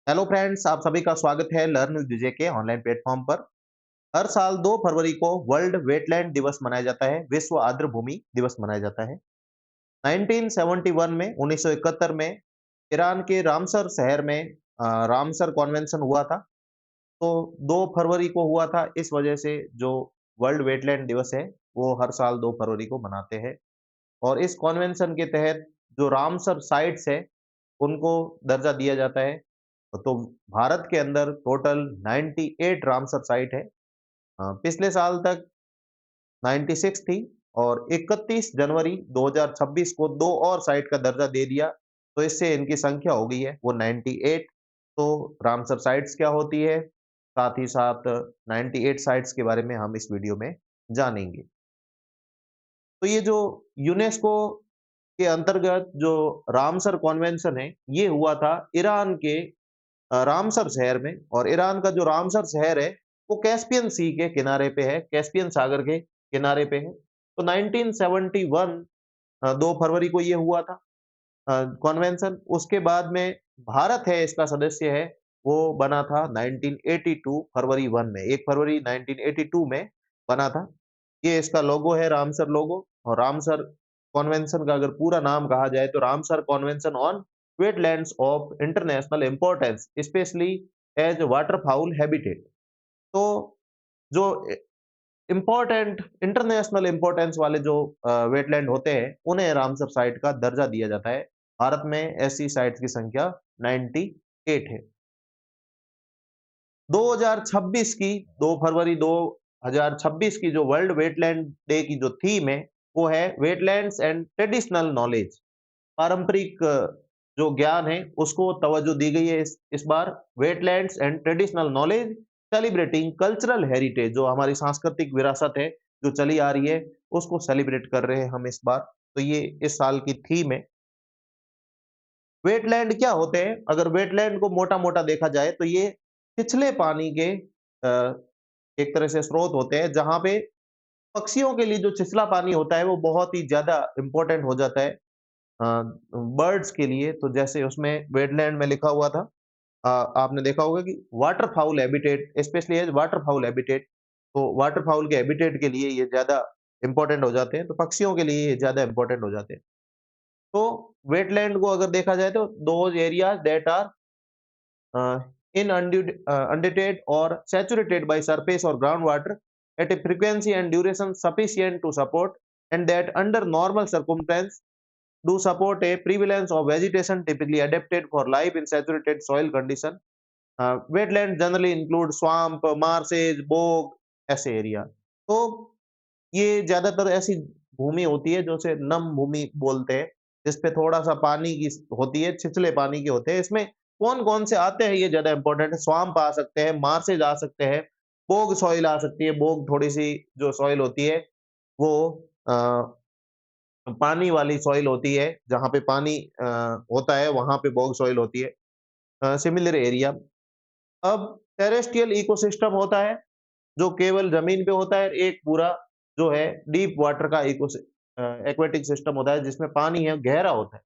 Hello friends, आप सभी का स्वागत है लर्न विद विजय के ऑनलाइन प्लेटफॉर्म पर। हर साल 2 फरवरी को वर्ल्ड वेटलैंड दिवस मनाया जाता है, विश्व आर्द्र भूमि दिवस मनाया जाता है। 1971 में 1971 में ईरान के रामसर शहर में रामसर कन्वेंशन हुआ था। तो 2 फरवरी को हुआ था, इस वजह से जो वर्ल्ड वेटलैंड दिवस है, वो हर साल 2 फरवरी को मनाते हैं। और इस कन्वेंशन के तहत जो रामसर साइट्स है, उनको दर्जा दिया जाता है। तो भारत के अंदर टोटल 98 रामसर साइट है। पिछले साल तक 96 थी और 31 जनवरी 2026 को 2 और साइट का दर्जा दे दिया, तो इससे इनकी संख्या हो गई है वो 98। तो रामसर साइट्स क्या होती है, साथ ही साथ 98 साइट्स के बारे में हम इस वीडियो में जानेंगे। तो ये जो यूनेस्को के अंतर्गत जो रामसर कन्वेंशन है, ये हुआ था ईरान के रामसर शहर में। और ईरान का जो रामसर शहर है, वो कैस्पियन सी के किनारे पे है, कैस्पियन सागर के किनारे पे है। तो 1971 2 फरवरी को ये हुआ था कन्वेंशन। उसके बाद में भारत है इसका सदस्य है, वो बना था 1982 फरवरी 1 में, 1 फरवरी 1982 में बना था। ये इसका लोगो है, रामसर लोगो। और रामसर कन्वेंशन का अगर पूरा नाम कहा जाए तो Ramsar convention on wetlands of international importance specially as waterfowl habitat. तो जो इम्पोर्टेंट इंटरनेशनल इम्पोर्टेंस वाले जो वेटलैंड होते हैं, उन्हें रामसर साइट का दर्जा दिया जाता है। भारत में ऐसी साइट्स की संख्या 98 है। 2026 की 2 फरवरी 2026 की जो वर्ल्ड वेटलैंड डे की जो थीम है, वो है वेटलैंड्स एंड ट्रेडिशनल नॉलेज। पारंपरिक जो ज्ञान है, उसको तवज्जो दी गई है इस बार। Wetlands and traditional knowledge celebrating cultural heritage, जो हमारी सांस्कृतिक विरासत है, जो चली आ रही है, उसको सेलिब्रेट कर रहे हैं हम इस बार। तो ये इस साल की थीम है। वेटलैंड क्या होते हैं? अगर वेटलैंड को मोटा-मोटा देखा जाए तो ये पिछले पानी के एक तरह से स्रोत होते हैं, जहाँ पे पक्षियों के लिए जो छिछला पानी होता है, वो बहुत ही ज़्यादा इम्पोर्टेंट हो जाता है बर्ड्स के लिए। तो जैसे उसमें वेटलैंड में लिखा हुआ था, आपने देखा होगा कि waterfowl habitat, specially as waterfowl habitat. तो वाटर फाउल के हैबिटेट के लिए ये ज़्यादा इम्पोर्टेंट हो जाते हैं, तो पक्षियों के लिए ये ज़्यादा इम्पोर्टेंट हो जाते हैं। तो वेटलैंड को अगर देखा जाए तो those areas that are inundated or saturated by surface or groundwater at a frequency and duration sufficient to support, and that under normal circumstances do support a prevalence of vegetation typically adapted for life in saturated soil condition. Wetlands generally include swamp, marshes, bog, ऐसे area. तो ये ज्यादातर ऐसी भूमि होती है जो उसे नम भूमि बोलते हैं, जिसपे थोड़ा सा पानी की होती है, छिछले पानी के होते हैं। इसमें कौन कौन से आते हैं, ये ज्यादा इंपॉर्टेंट है। स्वाम्प आ सकते हैं, मार्सेज आ सकते हैं, बोग सॉइल आ सकती है। बोग थोड़ी सी जो सॉइल होती है, वो पानी वाली सॉइल होती है, जहाँ पे पानी होता है, वहां पे बोग सॉइल होती है। Similar area. अब टेरेस्ट्रियल इकोसिस्टम होता है, जो केवल जमीन पे होता है। एक पूरा जो है डीप वाटर का एक्वेटिक सिस्टम होता है, जिसमें पानी है, गहरा होता है।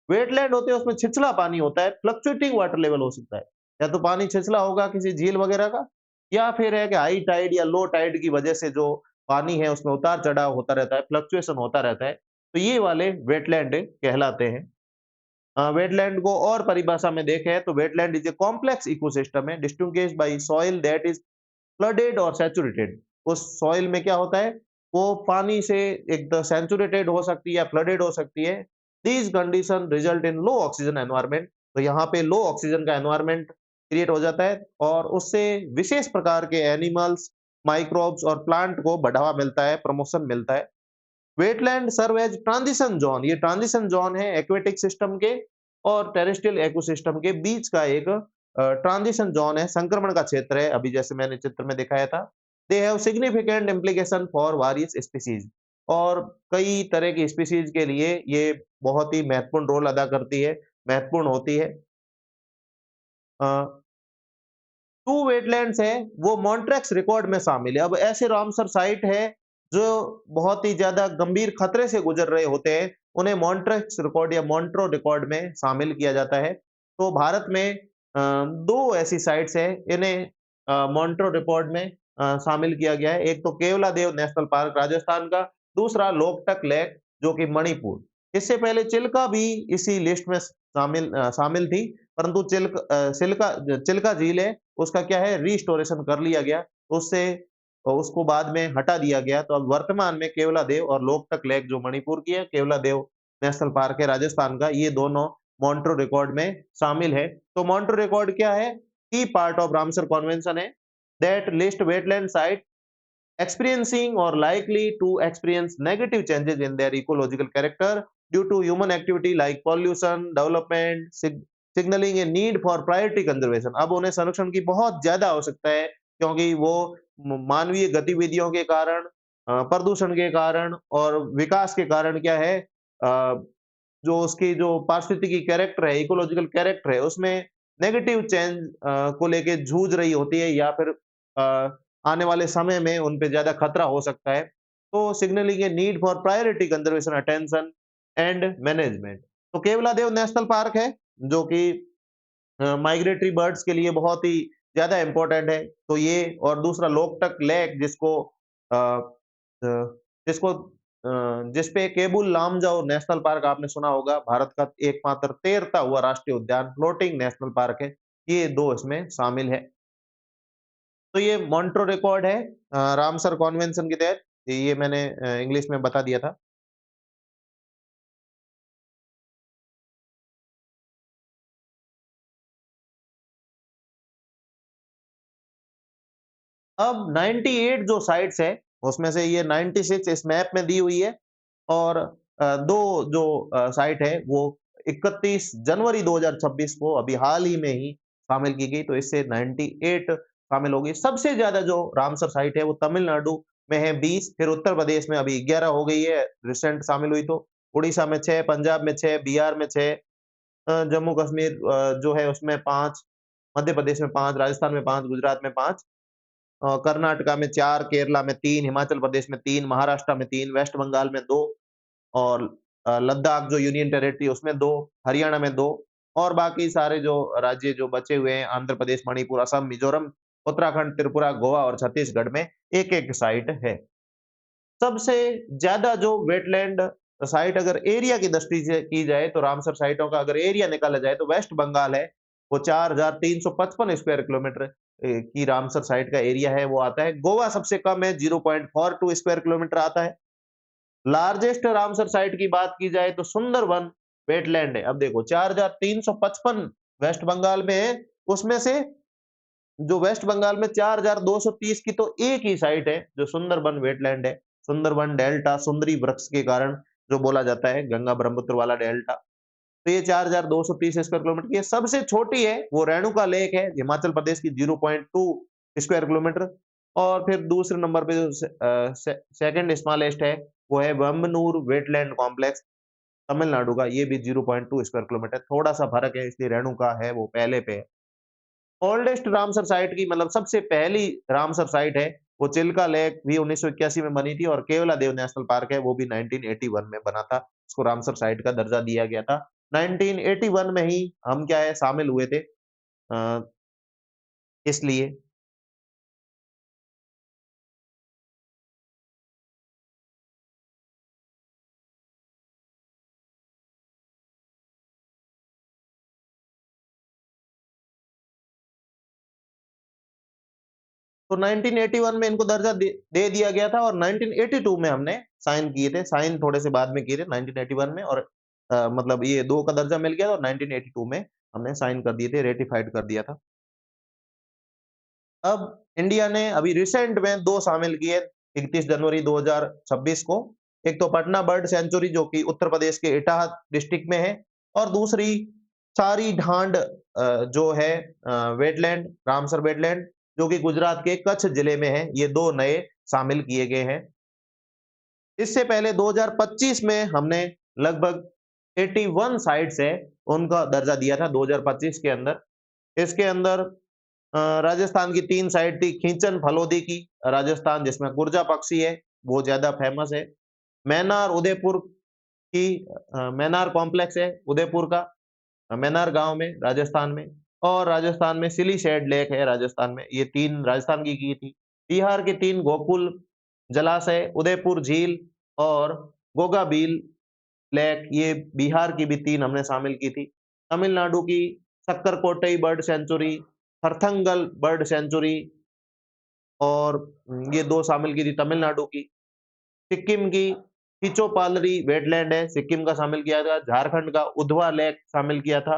वेटलैंड होते हैं, उसमें छिछला पानी होता है, फ्लक्चुएटिंग वाटर लेवल हो सकता है। या तो पानी छिछला होगा किसी झील वगैरह का, या फिर है कि हाई टाइड या लो टाइड की वजह से जो पानी है उसमें उतार चढ़ाव होता रहता है, फ्लक्चुएशन होता रहता है। तो ये वाले वेटलैंड कहलाते हैं। वेटलैंड को और परिभाषा में देखें तो wetland is a complex ecosystem है distinguished by soil that is flooded और सैचुरेटेड। उस सॉइल में क्या होता है, वो पानी से एकदम सैचुरेटेड हो सकती है या फ्लडेड हो सकती है। These condition result in low oxygen environment. तो यहाँ पे लो ऑक्सीजन का एनवायरनमेंट क्रिएट हो जाता है, और उससे विशेष प्रकार के एनिमल्स, माइक्रोब्स और प्लांट को बढ़ावा मिलता है, प्रमोशन मिलता है। Wetland serve as transition zone. ये ट्रांजिशन जोन है एक्वेटिक सिस्टम के और टेरेस्ट्रियल इकोसिस्टम के बीच का एक ट्रांजिशन जोन है, संक्रमण का क्षेत्र है। अभी जैसे मैंने चित्र में दिखाया था, they have significant implication for various species. और कई तरह की स्पीशीज के लिए ये बहुत ही महत्वपूर्ण रोल अदा करती है, महत्वपूर्ण होती है। टू वेटलैंड्स है, वो मॉन्ट्रेक्स रिकॉर्ड में शामिल है। अब ऐसे रामसर साइट है जो बहुत ही ज्यादा गंभीर खतरे से गुजर रहे होते हैं, उन्हें मॉन्ट्रेक्स रिकॉर्ड या मॉन्ट्रो रिकॉर्ड में शामिल किया जाता है। तो भारत में दो ऐसी साइट्स है, इन्हें मॉन्ट्रो रिपोर्ट में शामिल किया गया है। एक तो केवलादेव नेशनल पार्क राजस्थान का, दूसरा लोकटक लेक जो कि मणिपुर। इससे पहले चिल्का भी इसी लिस्ट में शामिल थी, परंतु चिल्का झील है, उसका क्या है रिस्टोरेशन कर लिया गया, तो उससे उसको बाद में हटा दिया गया। तो अब वर्तमान में केवलादेव और लोकटक लेक जो मणिपुर की है, केवलादेव नेशनल पार्क है राजस्थान का, ये दोनों मॉन्ट्रो रिकॉर्ड में शामिल है। तो मॉन्ट्रो रिकॉर्ड क्या है? की पार्ट ऑफ रामसर कन्वेंशन है that list wetland site experiencing or likely to experience negative changes in their ecological character due to human activity like pollution, development, signaling a need for priority conservation। अब उन्हें संरक्षण की बहुत ज्यादा आवश्यकता है, क्योंकि वो मानवीय गतिविधियों के कारण, प्रदूषण के कारण और विकास के कारण क्या है, जो उसकी जो पारिस्थितिकी कैरेक्टर है, इकोलॉजिकल कैरेक्टर है, उसमें नेगेटिव चेंज को लेके जूझ रही होती है, या फिर आने वाले समय में उन पे ज्यादा खतरा हो सकता है। तो signalling a need for priority conservation attention and management. तो केवलादेव नेशनल पार्क है जो कि माइग्रेटरी बर्ड्स के लिए बहुत ही ज्यादा इंपॉर्टेंट है। तो ये, और दूसरा लोकटक लेक अ, अ, जिसको जिसपे केबुल लामजाओ नेशनल पार्क आपने सुना होगा, भारत का एकमात्र तैरता हुआ राष्ट्रीय उद्यान फ्लोटिंग नेशनल पार्क है। ये दो इसमें शामिल है। तो ये मॉन्ट्रो रिकॉर्ड है रामसर कॉन्वेंशन के तहत। ये मैंने इंग्लिश में बता दिया था। अब 98 जो साइट्स है, उसमें से ये 96 इस मैप में दी हुई है, और दो जो साइट है वो 31 जनवरी 2026 को अभी हाल ही में ही शामिल की गई, तो इससे 98 शामिल होगी। सबसे ज्यादा जो रामसर साइट है वो तमिलनाडु में है 20, फिर उत्तर प्रदेश में अभी 11 हो गई है, रिसेंट शामिल हुई तो। उड़ीसा में 6, पंजाब में 6, बिहार में 6, जम्मू कश्मीर जो है उसमें 5, मध्य प्रदेश में 5, राजस्थान में 5, गुजरात में 5, कर्नाटका में 4, केरला में 3, हिमाचल प्रदेश में 3, महाराष्ट्र में 3, वेस्ट बंगाल में 2, और लद्दाख जो यूनियन टेरिटरी उसमें 2, हरियाणा में 2, और बाकी सारे जो राज्य जो बचे हुए हैं, आंध्र प्रदेश, मणिपुर, असम, मिजोरम, उत्तराखंड, त्रिपुरा, गोवा और छत्तीसगढ़ में एक-एक साइट है। सबसे ज्यादा जो वेटलैंड साइट अगर एरिया की दृष्टि से की जाए, तो रामसर साइटों का अगर एरिया निकाला जाए तो वेस्ट बंगाल है, वो 4355 स्क्वायर किलोमीटर की रामसर साइट का एरिया है, वो आता है। गोवा सबसे कम है, 0.42 स्क्वायर किलोमीटर आता है। लार्जेस्ट रामसर साइट की बात की जाए तो सुंदरवन वेटलैंड है। अब देखो 4355 वेस्ट बंगाल में है, उसमें से जो वेस्ट बंगाल में 4230 की तो एक ही साइट है जो सुंदरबन वेटलैंड है। सुंदरबन डेल्टा सुंदरी वृक्ष के कारण जो बोला जाता है, गंगा ब्रह्मपुत्र वाला डेल्टा। तो ये 4230 स्क्वायर किलोमीटर की है। सबसे छोटी है वो रेणुका लेक है, हिमाचल प्रदेश की 0.2 स्क्वायर किलोमीटर। और फिर दूसरे नंबर पे जो सेकंड स्मॉलेस्ट है वो है बम्बनूर वेटलैंड कॉम्प्लेक्स, तमिलनाडु का, ये भी 0.2 स्क्वायर किलोमीटर। थोड़ा सा फर्क है, इसलिए रेणुका है वो पहले पे है। ओल्डेस्ट रामसर साइट की मतलब सबसे पहली रामसर साइट है वो चिल्का लेक भी 1981 में बनी थी, और केवलादेव नेशनल पार्क है वो भी 1981 में बना था। उसको रामसर साइट का दर्जा दिया गया था। 1981 में ही हम क्या है शामिल हुए थे, अ, इसलिए। तो 1981 में इनको दर्जा दे दिया गया था, और 1982 में हमने साइन किए थे। साइन थोड़े से बाद में किए थे 1981 में, और मतलब ये 2 का दर्जा मिल गया था, और 1982 में हमने साइन कर दिए थे, रेटिफाइड कर दिया था। अब इंडिया ने अभी रिसेंट में 2 शामिल किए 31 जनवरी 2026 को। एक तो पटना बर्ड सेंचुरी जो कि उत्तर प्रदेश के इटाह डिस्ट्रिक्ट में है, और दूसरी सारी ढांड जो है वेटलैंड, रामसर वेटलैंड जो कि गुजरात के कच्छ जिले में है। ये 2 नए शामिल किए गए हैं। इससे पहले 2025 में हमने लगभग 81 साइट्स है उनका दर्जा दिया था 2025 के अंदर। इसके अंदर राजस्थान की 3 साइट थी, खींचन फलोदी की राजस्थान जिसमें गुर्जा पक्षी है, वो ज्यादा फेमस है। मैनार उदयपुर की मैनार कॉम्प्लेक्स है उदयपुर का, मैनार गांव में राजस्थान में। और राजस्थान में सिलीशेड लेक है राजस्थान में, ये 3 राजस्थान की थी। बिहार के 3 गोकुल जलाशय, उदयपुर झील और गोगाबील लेक, ये बिहार की भी 3 हमने शामिल की थी। तमिलनाडु की सक्करकोटई बर्ड सेंचुरी, हरथंगल बर्ड सेंचुरी और ये 2 शामिल की थी तमिलनाडु की। सिक्किम की पिचोपालरी वेटलैंड है, सिक्किम का शामिल किया था। झारखंड का उधवा लेक शामिल किया था।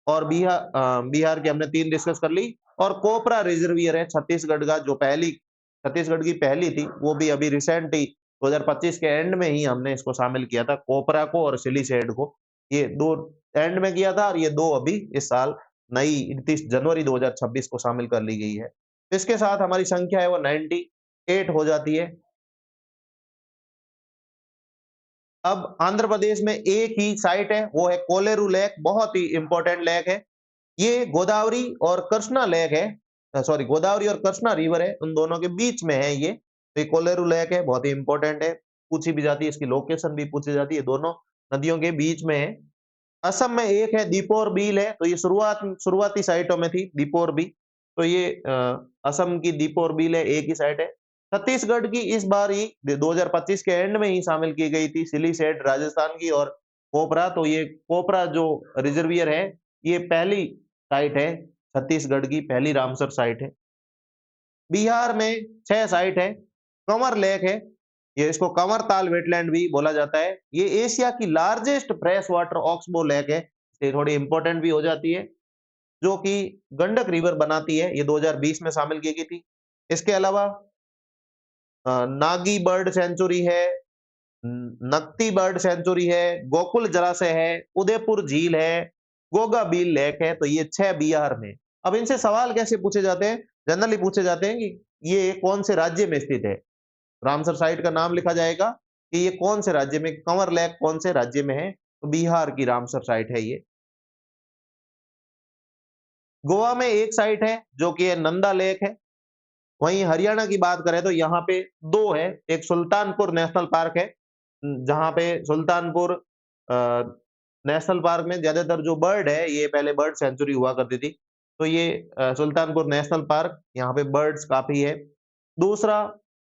और बिहार की हमने 3 डिस्कस कर ली। और कोपरा रिजर्वियर है छत्तीसगढ़ का, जो छत्तीसगढ़ की पहली थी, वो भी अभी रिसेंट ही 2025 के एंड में ही हमने इसको शामिल किया था, कोपरा को और सिलीशेड को। ये 2 एंड में किया था और ये 2 अभी इस साल नई 29 जनवरी 2026 को शामिल कर ली गई है। इसके साथ हमारी संख्या है वो 98 हो जाती है। अब आंध्र प्रदेश में एक ही साइट है, वो है कोलेरू लेक, बहुत ही इंपॉर्टेंट लेक है। ये गोदावरी और कृष्णा लेक है, सॉरी गोदावरी और कृष्णा रिवर है, उन दोनों के बीच में है ये। तो ये कोलेरू लेक है, बहुत ही इंपॉर्टेंट है, पूछी भी जाती है, इसकी लोकेशन भी पूछी जाती है, दोनों नदियों के बीच में है। असम में एक है दीपोर बील है, तो ये शुरुआती साइटों में थी दीपोर बी, तो ये असम की दीपोर बील है, एक ही साइट है। छत्तीसगढ़ की इस बार ही 2025 के एंड में ही शामिल की गई थी, सिलीसेट राजस्थान की और कोपरा, तो ये कोपरा जो रिजर्वियर है, ये पहली साइट है, छत्तीसगढ़ की पहली रामसर साइट है। बिहार में 6 साइट है। कंवर लेक है, ये इसको कंवर ताल वेटलैंड भी बोला जाता है। ये एशिया की largest fresh water oxbow lake है, ये थोड़ी इंपॉर्टेंट भी हो जाती है, जो कि गंडक रिवर बनाती है, ये 2020 में शामिल की गई थी। इसके अलावा नागी बर्ड सेंचुरी है, नकती बर्ड सेंचुरी है, गोकुल जलाशय है, उदयपुर झील है, गोगाबील लेक है, तो ये 6 बिहार में। अब इनसे सवाल कैसे पूछे जाते हैं? जनरली पूछे जाते हैं कि ये कौन से राज्य में स्थित है? रामसर साइट का नाम लिखा जाएगा कि ये कौन से राज्य में, कंवर लेक कौन से राज्य में है? तो बिहार की रामसर साइट है ये। गोवा में एक साइट है जो कि नंदा लेक है। वहीं हरियाणा की बात करें तो यहाँ पे 2 है, एक सुल्तानपुर नेशनल पार्क है, जहाँ पे सुल्तानपुर अ, नेशनल पार्क में ज्यादातर जो बर्ड है, ये पहले बर्ड सेंचुरी हुआ करती थी, तो ये सुल्तानपुर नेशनल पार्क, यहाँ पे बर्ड्स काफी है। दूसरा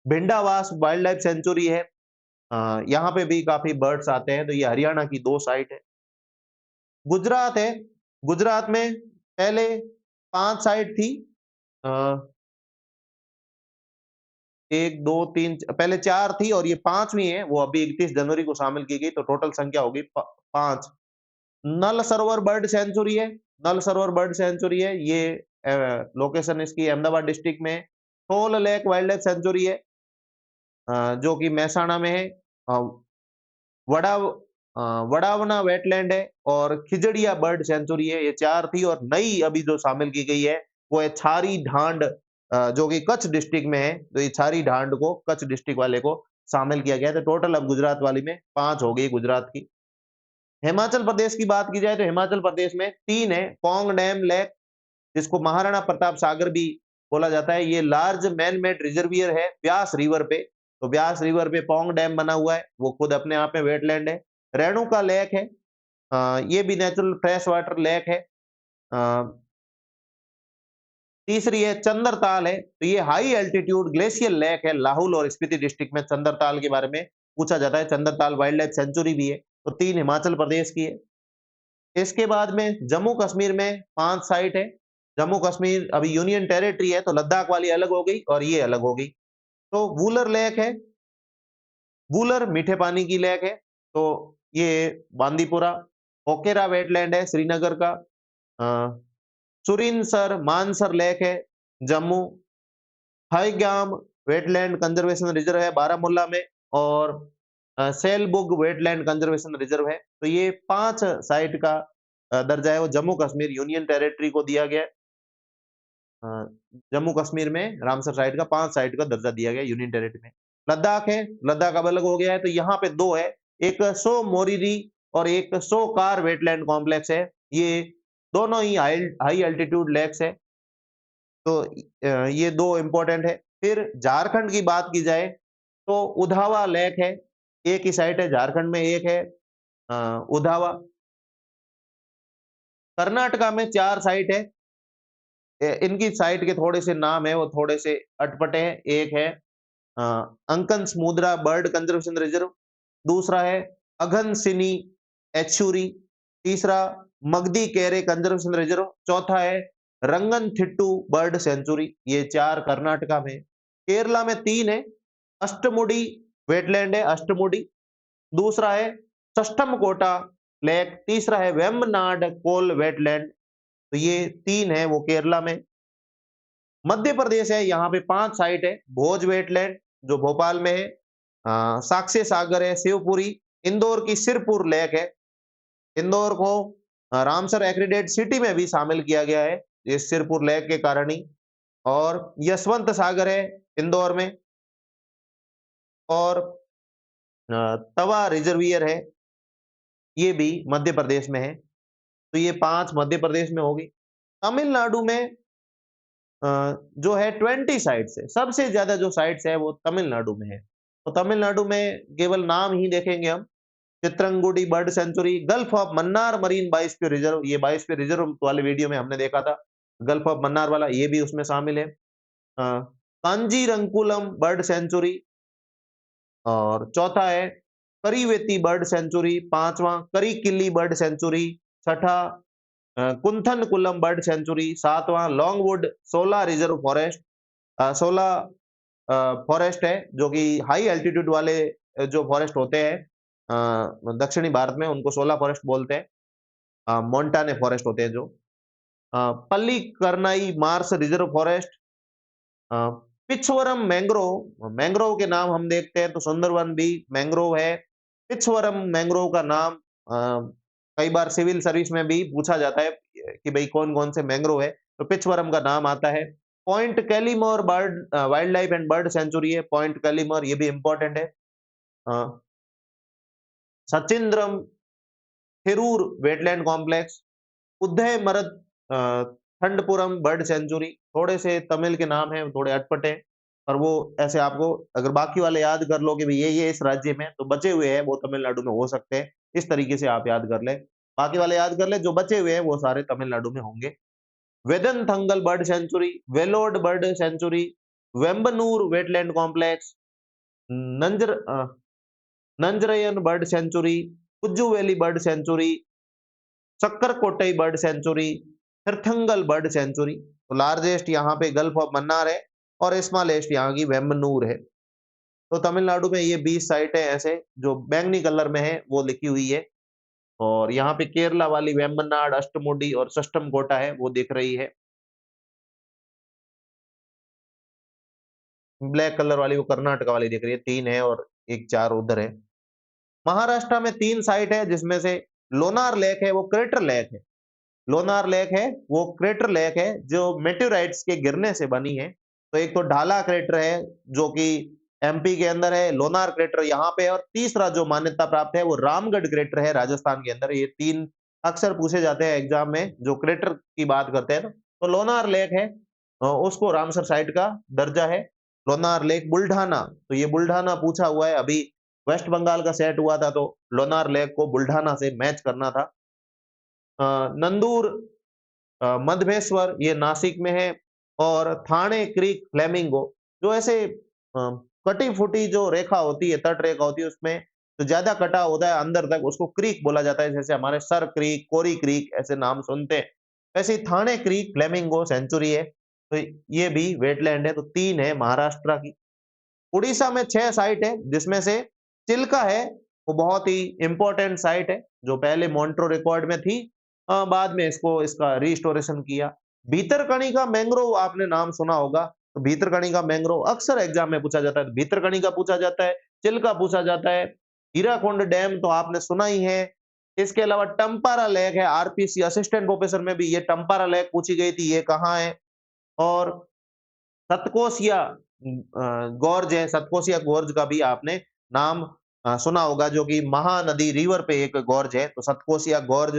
भिंडावास वाइल्ड लाइफ सेंचुरी है, यहाँ पे भी काफी बर्ड्स आते हैं, तो ये हरियाणा की 2 साइट है। गुजरात है, गुजरात में पहले 5 साइट थी, अ, 1, 2, 3 पहले 4 थी और ये 5वीं है, वो अभी 31 जनवरी को शामिल की गई, तो टोटल संख्या होगी 5। नल सरोवर बर्ड सेंचुरी है, नल सरोवर बर्ड सेंचुरी है, ये लोकेशन इसकी अहमदाबाद डिस्ट्रिक्ट में है। Thol lake wildlife sanctuary है, जो कि महसाणा में है। अ, वडाव अ, वडावना वेटलैंड है और खिजड़िया बर्ड सेंचुरी है, ये 4 थी और नई अभी जो शामिल की गई है, वो है छारी ढांड, जो कि कच्छ डिस्ट्रिक्ट में है, तो ये छारी ढांड को कच्छ डिस्ट्रिक्ट वाले को शामिल किया गया है, तो टोटल अब गुजरात वाली में 5 हो गई गुजरात की। हिमाचल प्रदेश की बात की जाए तो हिमाचल प्रदेश में 3 है, पौंग डैम लेक, जिसको महाराणा प्रताप सागर भी बोला जाता है, ये लार्ज मैन मेड रिजर्वियर है ब्यास रिवर पे, तो ब्यास रिवर पे पौंग डैम बना हुआ है, वो खुद अपने आप में वेटलैंड है। रेणुका लेक है, ये भी नेचुरल फ्रेश वाटर लेक है। अ, तीसरी है चंद्रताल है, तो ये हाई एल्टीट्यूड ग्लेशियल लेक है, लाहौल और स्पीति डिस्ट्रिक्ट में चंद्रताल के बारे में पूछा जाता है, चंद्रताल वाइल्ड लाइफ सेंचुरी भी है, तो 3 हिमाचल प्रदेश की है। इसके बाद में जम्मू कश्मीर में 5 साइट है। जम्मू कश्मीर अभी यूनियन टेरिटरी है, तो लद्दाख वाली अलग हो गई और ये अलग हो गई। तो वूलर लेक है, वूलर मीठे पानी की लेक है, तो ये बांदीपुरा। ओकेरा वेटलैंड है श्रीनगर का। अ, सुरिनसर मानसर लेक है जम्मू। हाईग्याम वेटलैंड कंजर्वेशन रिजर्व है बारामूला में और सेलबुग वेटलैंड कंजर्वेशन रिजर्व है। तो ये 5 साइट का दर्जा है वो जम्मू कश्मीर यूनियन टेरिटरी को दिया गया है। अ, जम्मू कश्मीर में रामसर साइट का 5 साइट का दर्जा दिया गया यूनियन टेरिटरी में। लद्दाख है, लद्दाख अब अलग हो गया है, तो यहाँ पे 2 है, एक सो मोरिरी और एक सो कार वेटलैंड कॉम्प्लेक्स है। ये दोनों ही हाई एल्टीट्यूड लेक्स है, तो ये 2 इंपॉर्टेंट है। फिर झारखंड की बात की जाए तो उधावा लेक है, एक ही साइट है झारखंड में, एक है उधावा। कर्नाटका में 4 साइट है, इनकी साइट के थोड़े से नाम है वो थोड़े से अटपटे हैं। एक है अ, अंकन समुद्रा बर्ड कंजर्वेशन रिजर्व, दूसरा है अगनसिनी एचुरी, तीसरा मगदी केरे कंजर्वेशन रिजर्व, चौथा है रंगनथिट्टू बर्ड सेंचुरी। ये 4 कर्नाटका में। केरला में 3 है, अष्टमुडी वेटलैंड है अष्टमुडी, दूसरा है सष्टमकोटा लेक, तीसरा है वेम्बनाड कोल वेटलैंड। तो ये 3 है वो केरला में। मध्य प्रदेश है, यहाँ पे 5 साइट है। भोज वेटलैंड जो भोपाल में है, साक्ष्य सागर है शिवपुरी, इंदौर की सिरपुर लेक है, इंदौर को रामसर एक्रीडेट सिटी में भी शामिल किया गया है इस सिरपुर लेक के कारण ही। और यशवंत सागर है इंदौर में, और तवा रिजर्वियर है, ये भी मध्य प्रदेश में है। तो ये 5 मध्य प्रदेश में होगी। तमिलनाडु में अ, जो है 20 साइट्स है, सबसे ज्यादा जो साइट्स है वो तमिलनाडु में है। तो तमिलनाडु में केवल नाम ही देखेंगे हम। Chitrangudi bird sanctuary, gulf of Mannar marine biosphere reserve, ये बायोस्फीयर रिजर्व वाले वीडियो में हमने देखा था, गल्फ ऑफ मन्नार वाला, ये भी उसमें शामिल है। कांजीरंकुलम बर्ड सेंचुरी, और चौथा है करीवेती बर्ड सेंचुरी, पांचवा करीकिल्ली बर्ड सेंचुरी, छठा कुंथन कुलम बर्ड सेंचुरी, सातवां लॉन्गवुड 16 रिजर्व फॉरेस्ट, 16 फॉरेस्ट है जो कि हाई एल्टीट्यूड वाले जो फॉरेस्ट होते हैं दक्षिणी भारत में, उनको 16 फॉरेस्ट बोलते हैं। मोंटाने फॉरेस्ट होते हैं जो। पल्ली करनाई मार्स रिजर्व फॉरेस्ट, अ, पिछवरम मैंग्रोव, मैंग्रोव के नाम हम देखते हैं तो सुंदरवन भी मैंग्रोव है। पिछवरम मैंग्रोव का नाम कई बार सिविल सर्विस में भी पूछा जाता है कि भाई कौन-कौन से मैंग्रोव है, तो पिछवरम का नाम आता है। Point Calimere bird wildlife and bird sanctuary है, पॉइंट कैलीमोर, ये भी इंपॉर्टेंट है। Uh, Suchindram Theroor wetland complex, Udayamarthandapuram bird sanctuary, थोड़े से तमिल के नाम हैं, थोड़े अटपटे हैं, पर वो ऐसे आपको अगर बाकी वाले याद कर लो कि भई ये इस राज्य में, तो बचे हुए हैं वो तमिलनाडु में हो सकते हैं। इस तरीके से आप याद कर लें। बाकी वाले याद कर लें, जो बचे हुए हैं वो सारे तमिलनाडु में होंगे। Vedanthangal bird sanctuary, Vellode bird sanctuary, Vembannur wetland complex, Nanjar Nanjarayan bird sanctuary, Kujju valley bird sanctuary, Sakkarakottai bird sanctuary, Therthangal bird sanctuary. तो लार्जेस्ट यहाँ पे गल्फ ऑफ मन्नार है और स्मॉलेस्ट यहाँ की वेम्बनूर है। तो तमिलनाडु में ये 20 साइटें ऐसे जो बैंगनी कलर में है वो लिखी हुई है, और यहाँ पे केरला वाली वेम्बनाड, अष्टमुडी और सष्टमकोटा है वो दिख रही है। ब्लैक कलर वाली वो कर्नाटका वाली दिख रही है, 3 है और एक 4 उधर है। महाराष्ट्र में 3 साइट है जिसमें से लोनार लेक है वो क्रेटर लेक है। लोनार लेक है वो क्रेटर लेक है जो मेटेओराइट्स के गिरने से बनी है। तो एक तो ढाला क्रेटर है जो कि एमपी के अंदर है, लोनार क्रेटर यहाँ पे है, और तीसरा जो मान्यता प्राप्त है वो रामगढ़ क्रेटर है राजस्थान के अंदर। ये 3 अक्सर पूछे जाते हैं एग्जाम में जो क्रेटर की बात करते हैं। तो लोनार लेक है, उसको रामसर साइट का दर्जा है। लोनार लेक बुल्ढाना, तो ये बुल्ढाना पूछा हुआ है, अभी वेस्ट बंगाल का सेट हुआ था तो लोनार लेक को बुल्ढाना से मैच करना था। नंदूर मधवेश्वर ये नासिक में है, और थाने क्रीक फ्लेमिंगो, जो ऐसे कटी फूटी जो रेखा होती है, तट रेखा होती है, उसमें तो ज्यादा कटा होता है अंदर तक, उसको क्रीक बोला जाता है। जैसे हमारे सर क्रीक, कोरी क्रीक ऐसे नाम सुनते हैं, वैसे ही थाने क्रीक फ्लेमिंगो सेंचुरी है। तो ये भी वेटलैंड है। तो 3 है महाराष्ट्र की। उड़ीसा में 6 साइट है जिसमें से चिल्का है वो बहुत ही इंपॉर्टेंट साइट है जो पहले मॉन्ट्रो रिकॉर्ड में थी, बाद में इसको इसका रिस्टोरेशन किया। भीतरकनिका मैंग्रोव आपने नाम सुना होगा, तो भीतरकनिका मैंग्रोव अक्सर एग्जाम में पूछा जाता है। भीतरकनिका पूछा जाता है, चिल्का पूछा जाता है, हीराकुंड डैम तो आपने सुना ही है। इसके अलावा टम्पारा लेक है, आरपीसी असिस्टेंट प्रोफेसर में भी ये टम्पारा लेक पूछी गई थी, ये कहाँ है। और सतकोसिया गॉर्ज है, सतकोसिया गॉर्ज का भी आपने नाम सुना होगा, जो कि महानदी रिवर पे एक गॉर्ज है, तो सतकोसिया गॉर्ज।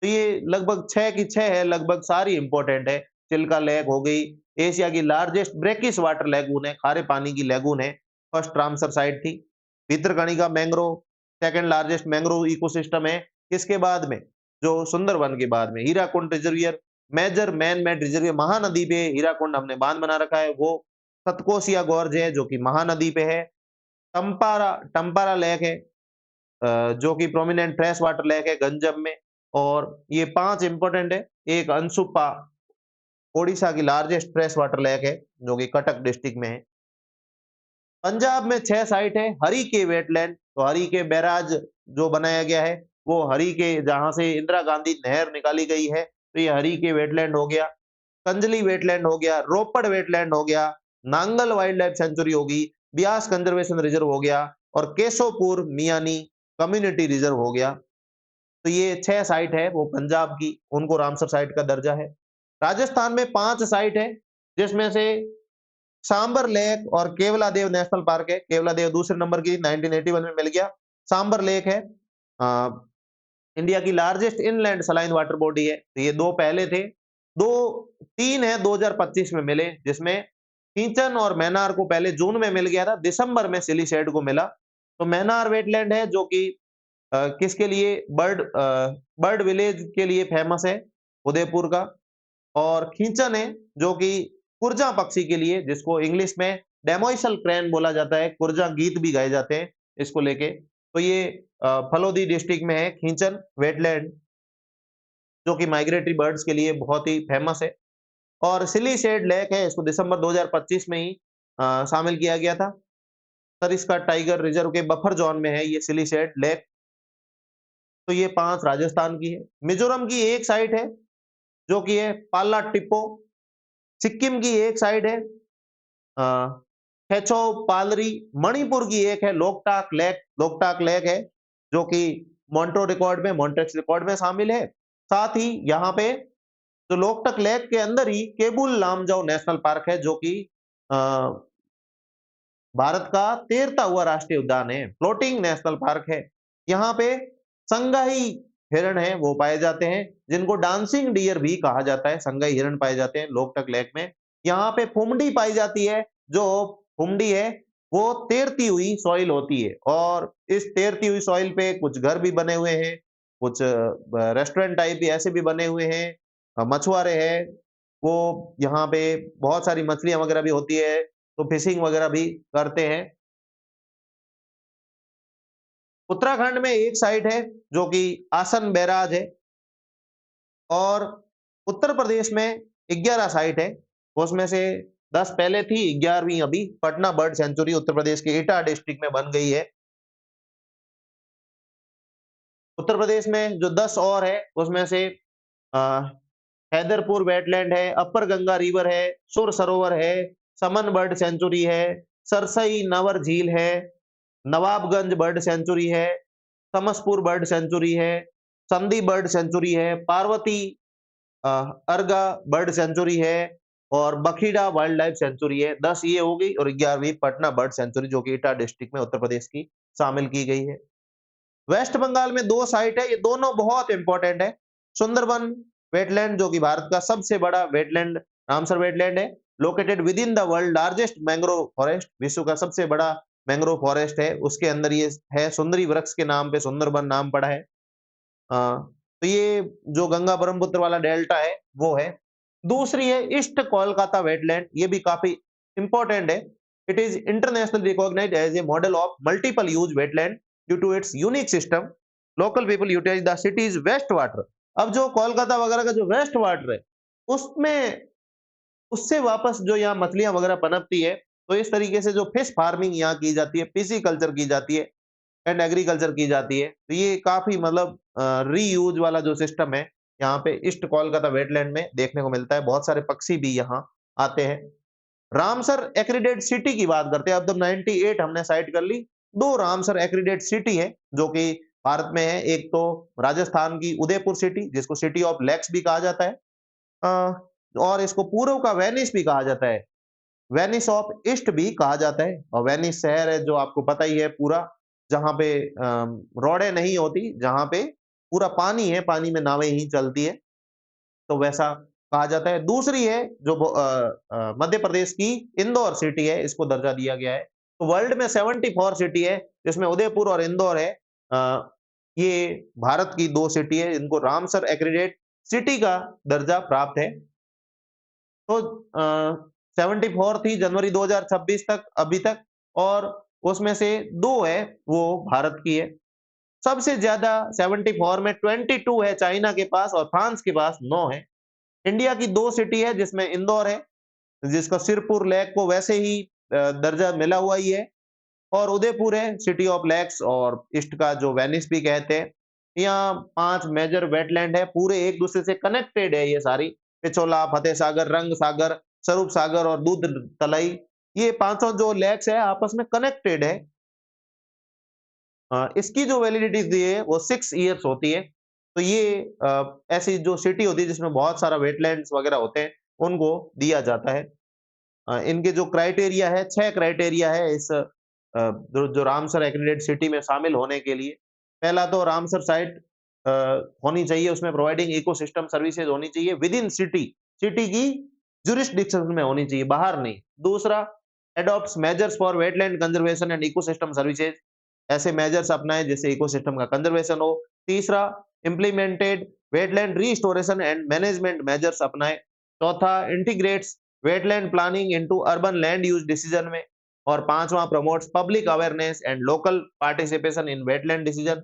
तो ये लगभग 6 की 6 है, लगभग सारी इंपॉर्टेंट है। चिल्का लेक हो गई, एशिया की लार्जेस्ट ब्रेकिश वाटर लेगून है, खारे पानी की लेगून है, फर्स्ट रामसर साइट थी। Bhitarkanika mangrove second largest mangrove ecosystem है। इसके बाद में जो सुंदरवन के बाद में Hirakud reservoir, major man made reserve, Mahanadi पे हीराकुंड हमने बांध बना रखा है, वो सतकोसिया गोर्ज है जो कि महानदी पे है। टम्पारा टम्पारा लेक है जो कि प्रोमिनेंट फ्रेश वाटर लेक है गंजम में। और ये 5 इंपॉर्टेंट है। एक अंशुपा ओडिशा की लार्जेस्ट फ्रेश वाटर लेक है जो कि कटक डिस्ट्रिक्ट में है। पंजाब में 6 साइट है। हरी के वेटलैंड, तो हरी के बैराज जो बनाया गया है वो हरी के, जहां से इंदिरा गांधी नहर निकाली गई है, तो ये हरी के वेटलैंड हो गया। कंजली वेटलैंड हो गया, रोपड़ वेटलैंड हो गया, नांगल वाइल्ड लाइफ सेंचुरी होगी, ब्यास कंजर्वेशन रिजर्व हो गया और केशोपुर मियानी कम्युनिटी रिजर्व हो गया। तो ये 6 साइट है वो पंजाब की, उनको रामसर साइट का दर्जा है। राजस्थान में 5 साइट है जिसमें से सांबर लेक और केवलादेव नेशनल पार्क है। केवलादेव दूसरे नंबर की 1981 में मिल गया। सांबर लेक है इंडिया की largest inland saline water body है। तो ये 2 पहले थे, 3 है 2025 में मिले, जिसमें खींचन और मैनार को पहले जून में मिल गया था, दिसंबर में सिलीसेड को मिला। तो मैनार वेटलैंड है जो कि किसके लिए, बर्ड विलेज के लिए फेमस है, उदयपुर का। और खींचन है जो कि कुरजा पक्षी के लिए, जिसको इंग्लिश में डेमोइसल क्रेन बोला जाता है, कुरजा गीत भी गाए जाते हैं इसको लेके। तो ये फलोदी डिस्ट्रिक्ट में है खींचन वेटलैंड, जो कि माइग्रेटरी बर्ड्स के लिए बहुत ही फेमस है। और सिलीसेड लेक है, इसको दिसंबर 2025 में ही शामिल किया गया था। सरिस्का टाइगर रिजर्व के बफर जोन में है ये सिलीसेड लेक। तो ये 5 राजस्थान की है। मिजोरम की एक साइट है जो कि है पाला टिप्पो। सिक्किम की एक साइड है खेचो पालरी। मणिपुर की एक है लोकटाक लेक। लोकटाक लेक है जो कि मॉन्ट्रो रिकॉर्ड में, मॉन्ट्रेक्स रिकॉर्ड में शामिल है। साथ ही यहाँ पे जो लोकटक लेक के अंदर ही केबुल लामजाओ नेशनल पार्क है जो कि भारत का 13वां हुआ राष्ट्रीय उद्यान है, फ्लोटिंग नेशनल पार्क है। यहाँ पे संगाई हिरण है वो पाए जाते हैं, जिनको डांसिंग डियर भी कहा जाता है। संगाई हिरण पाए जाते हैं लोकटक लेक में। यहाँ पे फुमडी पाई जाती है। जो फुमडी है वो तैरती हुई सॉइल होती है, और इस तैरती हुई सॉइल पे कुछ घर भी बने हुए हैं, कुछ रेस्टोरेंट टाइप भी ऐसे भी बने हुए हैं, मछुआरे हैं वो यहाँ पे, बहुत सारी मछलियां वगैरह भी होती है, तो फिशिंग वगैरह भी करते हैं। उत्तराखंड में एक साइट है जो कि आसन बैराज है। और उत्तर प्रदेश में 11 साइट है, उसमें से 10 पहले थी, 11वीं अभी पटना बर्ड सेंचुरी उत्तर प्रदेश के एटा डिस्ट्रिक्ट में बन गई है। उत्तर प्रदेश में जो 10 और है उसमें से अ, हैदरपुर वेटलैंड है, अपर गंगा रिवर है, सुर सरोवर है, समन बर्ड सेंचुरी है, सरसई नवर झील है, नवाबगंज बर्ड सेंचुरी है, समसपुर बर्ड सेंचुरी है, संदी बर्ड सेंचुरी है, पार्वती अ, अर्गा बर्ड सेंचुरी है, और बखीड़ा वाइल्ड लाइफ सेंचुरी है। 10 ये हो गई, और 11वीं पटना बर्ड सेंचुरी जो कि एटा डिस्ट्रिक्ट में उत्तर प्रदेश की शामिल की गई है। वेस्ट बंगाल में 2 साइट है, ये दोनों बहुत इंपॉर्टेंट है। सुंदरबन वेटलैंड जो कि भारत का सबसे बड़ा वेटलैंड, रामसर वेटलैंड है, located with in the world largest mangrove forest, विश्व का सबसे बड़ा मैंग्रोव फॉरेस्ट है, उसके अंदर ये है। सुंदरी वृक्ष के नाम पे सुंदरबन नाम पड़ा है। तो ये जो गंगा ब्रह्मपुत्र वाला डेल्टा है वो है। दूसरी है ईस्ट कोलकाता वेटलैंड, ये भी काफी इंपॉर्टेंट है। It is international recognized as a model of multiple use wetland due to its unique system. Local people utilize the city's waste water. अब जो कोलकाता वगैरह का जो वेस्ट वाटर है, उसमें उससे वापस जो यहाँ मछलियां वगैरह पनपती है, तो इस तरीके से जो फिश फार्मिंग यहाँ की जाती है, पीसी कल्चर की जाती है एंड एग्रीकल्चर की जाती है। तो ये काफी मतलब रीयूज वाला जो सिस्टम है यहाँ पे ईस्ट कोलकाता वेटलैंड में देखने को मिलता है। बहुत सारे पक्षी भी यहाँ आते हैं। रामसर एक्रीडेट सिटी की बात करते हैं। अब तो 98 हमने साइट कर ली। 2 रामसर एक्रीडेट सिटी है जो कि भारत में है। एक तो राजस्थान की उदयपुर सिटी, जिसको सिटी ऑफ लेक्स भी कहा जाता है, और इसको पूर्व का वेनिस भी कहा जाता है, वेनिस ऑफ ईस्ट भी कहा जाता है। और वेनिस शहर है जो आपको पता ही है पूरा, जहां पे रोडें नहीं होती, जहां पे पूरा पानी है, पानी में नावें ही चलती है, तो वैसा कहा जाता है। दूसरी है जो मध्य प्रदेश की इंदौर सिटी है, इसको दर्जा दिया गया है। तो वर्ल्ड में 74 सिटी है, जिसमें उदयपुर और इंदौर है। ये भारत की 2 सिटी है, इनको रामसर एक्रीडेट सिटी का दर्जा प्राप्त है। तो 74 थी जनवरी 2026 तक अभी तक, और उसमें से 2 है वो भारत की है। सबसे ज्यादा 74 में 22 है चाइना के पास और फ्रांस के पास 9 है। इंडिया की 2 सिटी है जिसमें इंदौर है, जिसका सिरपुर लेक को वैसे ही दर्जा मिला हुआ ही है, और उदयपुर है सिटी ऑफ लेक्स और ईस्ट का जो वेनिस भी कहते हैं। यहाँ 5 मेजर वेटलैंड है, पूरे एक दूसरे से कनेक्टेड है ये सारी। पिछोला, फतेह सागर, रंग सागर, स्वरूप सागर और दूध तलई, ये पांचों जो लेक्स है आपस में कनेक्टेड है। इसकी जो वैलिडिटी दी है वो 6 इयर्स होती है। तो ये ऐसी जो सिटी होती है जिसमें बहुत सारा वेटलैंड्स वगैरह होते हैं, उनको दिया जाता है। इनके जो क्राइटेरिया है, 6 क्राइटेरिया है इस जो रामसर एक्रीडेटेड सिटी में शामिल होने के लिए। पहला तो रामसर साइट अ, होनी चाहिए, उसमें प्रोवाइडिंग इकोसिस्टम सर्विसेज होनी चाहिए विद इन सिटी, सिटी की जुरिस्डिक्शन में होनी चाहिए, बाहर नहीं। दूसरा, adopts measures for wetland conservation and ecosystem services, ऐसे मेजर्स अपनाए जिससे इकोसिस्टम का कंजर्वेशन हो। तीसरा, implemented wetland restoration and management measures अपनाए। चौथा, integrates wetland planning into urban land use decision में। और पांचवा, promotes public awareness and local participation in wetland decision,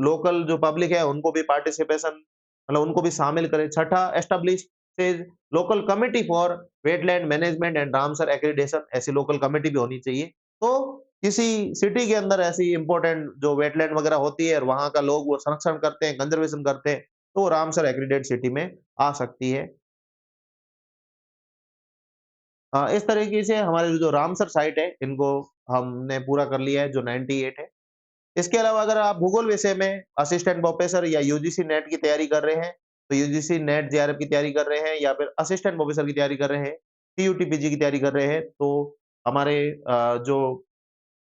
local जो पब्लिक है उनको भी पार्टिसिपेशन, मतलब उनको भी शामिल करे। छठा, establish local committee for wetland management and Ramsar accreditation, ऐसी लोकल कमिटी भी होनी चाहिए। तो किसी सिटी के अंदर ऐसी इंपॉर्टेंट जो वेटलैंड वगैरह होती है और वहां का लोग वो संरक्षण करते हैं, कंजर्वेशन करते हैं, तो वो रामसर एक्रीडेटेड सिटी में आ सकती है। इस तरीके से हमारे जो रामसर साइट है इनको हमने पूरा कर लिया है जो 98 है। इसके अलावा अगर आप भूगोल विषय में असिस्टेंट प्रोफेसर या यूजीसी नेट की तैयारी कर रहे हैं, तो यूजीसी नेट जेआरएफ की तैयारी कर रहे हैं या फिर असिस्टेंट प्रोफेसर की तैयारी कर रहे हैं, टीयूटीपीजी की तैयारी कर रहे हैं, तो हमारे जो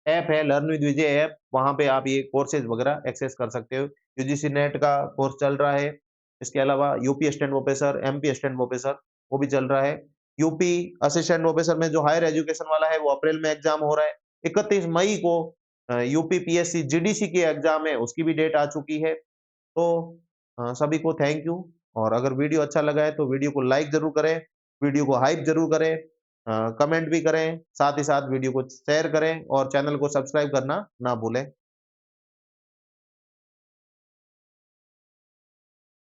ऐप है लर्न विद विजय ऐप, वहाँ पे आप ये कोर्सेज वगैरह एक्सेस कर सकते हो। यूजीसी नेट का कोर्स चल रहा है। इसके अलावा UP assistant professor, MP assistant professor, वो भी चल रहा है। यूपी असिस्टेंट प्रोफेसर में जो हायर एजुकेशन वाला है वो अप्रैल में एग्जाम हो रहा है। 31 मई को यूपी पीएससी जीडीसी की एग्जाम है, उसकी भी डेट आ चुकी है। तो सभी को थैंक यू, और अगर वीडियो अच्छा लगा है तो वीडियो को लाइक ज़रूर करें, वीडियो को हाइप ज़रूर करें, कमेंट भी करें, साथ ही साथ वीडियो को शेयर करें और चैनल को सब्सक्राइब करना ना भूलें।